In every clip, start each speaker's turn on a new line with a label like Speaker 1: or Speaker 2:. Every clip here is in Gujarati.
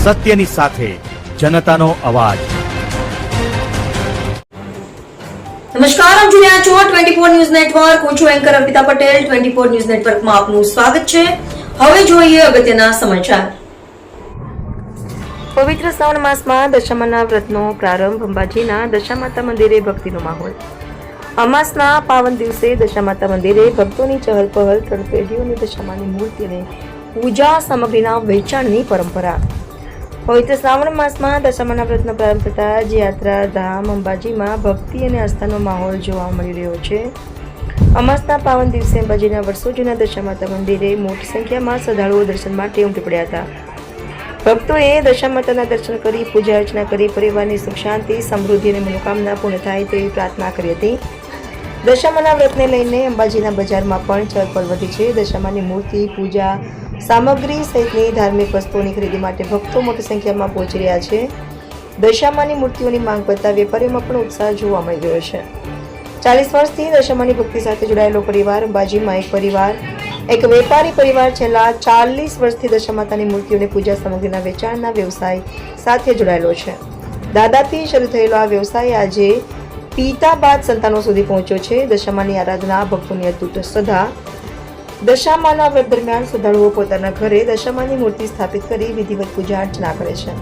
Speaker 1: સત્યની સાથે જનતાનો અવાજ।
Speaker 2: નમસ્કાર, આપ જોઈ રહ્યા છો 24 ન્યૂઝ નેટવર્ક। હું છું એન્કર અર્પિતા પટેલ। 24 ન્યૂઝ નેટવર્કમાં આપનું સ્વાગત છે। હવે જોઈએ અગત્યના સમાચાર। પવિત્ર શ્રાવણ માસમાં દશામાના વ્રતનો પ્રારંભ। અંબાજીના દશામાતા મંદિરે ભક્તિનો માહોલ। અમાસના પાવન દિવસે દશામાતા મંદિરે ભક્તોની ચહલ પહલ। ત્રણ પેઢીઓની દશામાની મૂર્તિ અને પૂજા સામગ્રીના વેચાણની પરંપરા। પવિત્ર શ્રાવણ માસમાં દશામાના વ્રતનો પ્રારંભ થતા જ યાત્રા ધામ અંબાજીમાં ભક્તિ અને આસ્થાનો માહોલ જોવા મળી રહ્યો છે। અમાસના પાવન દિવસે અંબાજીના વર્ષો જૂના દશામાતા મંદિરે મોટી સંખ્યામાં શ્રદ્ધાળુઓ દર્શન માટે ઉમટી પડ્યા હતા। ભક્તોએ દશામાતાના દર્શન કરી પૂજા અર્ચના કરી પરિવારની સુખ શાંતિ સમૃદ્ધિ અને મનોકામના પૂર્ણ થાય તેવી પ્રાર્થના કરી હતી। દશામાના વ્રતને લઈને અંબાજીના બજારમાં પણ ચહલપહલ વધી છે। દશામાની મૂર્તિ પૂજા સામગ્રી સહિતની ધાર્મિક વસ્તુઓની ખરીદી માટે ભક્તો મોટી સંખ્યામાં પહોંચી રહ્યા છે। દશામાની મૂર્તિઓની માંગ વધતા વેપારીઓમાં પણ ઉત્સાહ જોવા મળી રહ્યો છે। 40 વર્ષથી દશામાની ભક્તિ સાથે જોડાયેલો પરિવાર અંબાજીમાં એક વેપારી પરિવાર છેલ્લા 40 વર્ષથી દશામાતાની મૂર્તિઓની પૂજા સામગ્રીના વેચાણના વ્યવસાય સાથે જોડાયેલો છે। દાદાથી શરૂ થયેલો આ વ્યવસાય આજે પિતા બાદ સંતાનો સુધી પહોંચ્યો છે। દશામાની આરાધના ભક્તોની અતૂટ શ્રદ્ધા। દશામાના વ્રત દરમિયાન શ્રદ્ધાળુઓ પોતાના ઘરે દશામાની મૂર્તિ સ્થાપિત કરી વિધિવત પૂજા અર્ચના કરે છે।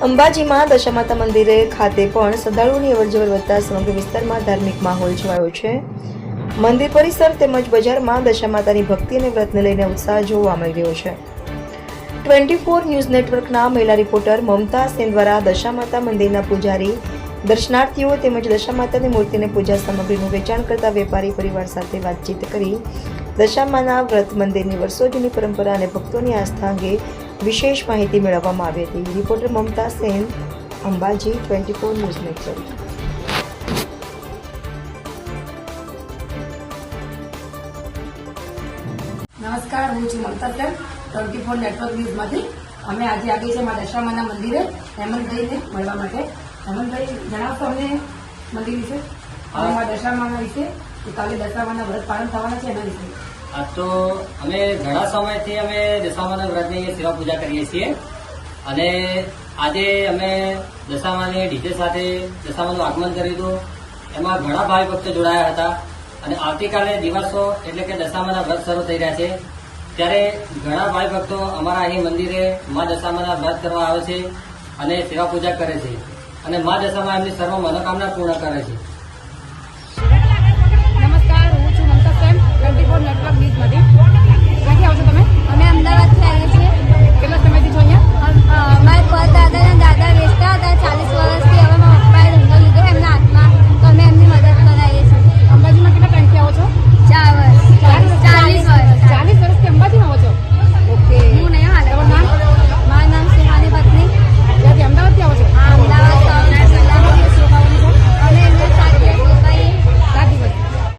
Speaker 2: અંબાજીમાં દશામાતા મંદિરે ખાતે પણ શ્રદ્ધાળુઓની અવરજવર વધતા સમગ્ર વિસ્તારમાં ધાર્મિક માહોલ છવાયો છે। મંદિર પરિસર તેમજ બજારમાં દશામાતાની ભક્તિ અને વ્રતને લઈને ઉત્સાહ જોવા મળી રહ્યો છે। 24 ન્યૂઝ નેટવર્કના મહિલા રિપોર્ટર મમતા સેન દ્વારા દશામાતા મંદિરના પૂજારી દર્શનાર્થીઓ તેમજ દશામાતાની મૂર્તિને પૂજા સામગ્રીનું વેચાણ કરતા વેપારી પરિવાર સાથે વાતચીત કરી દશામાના વ્રત મંદિરની વર્ષો જૂની પરંપરા અને ભક્તોની આસ્થા અંગે વિશેષ માહિતી મેળવવામાં આવી હતી। રિપોર્ટર મમતા સેન, અંબાજી, 24 ન્યૂઝ નેટવર્ક।
Speaker 3: નમસ્કાર, હું છું મમતા સેન, 24 નેટવર્ક ન્યૂઝમાંથી। અમે આજે આવી છે મા દશામાના મંદિરે હેમંતભાઈને મળવા માટે। હેમંતભાઈ, જણાવશો અમને મંદિર વિશે અને મા દશામાના વિશે કે કાલે દશામાના વ્રત પાલન થવાના છે એના વિશે?
Speaker 4: આ તો અમે ઘણા સમયથી અમે દશામાના વ્રતની સેવા પૂજા કરીએ છીએ અને આજે અમે દશામાની ડીજે સાથે દશામાનું આગમન કર્યું હતું। એમાં ઘણા ભાવિ ભક્તો જોડાયા હતા અને આવતીકાલે દિવસો એટલે કે દશામાના વ્રત શરૂ થઈ રહ્યા છે ત્યારે ઘણા ભાવિ ભક્તો અમારા અહીં મંદિરે મા દશામાના વ્રત કરવા આવે છે અને સેવા પૂજા કરે છે અને મા દશામાં એમની સર્વ મનોકામના પૂર્ણ કરે છે।
Speaker 3: નમસ્કાર, હું છું મમતા સેન, 24 નેટવર્ક ન્યૂઝમાંથી।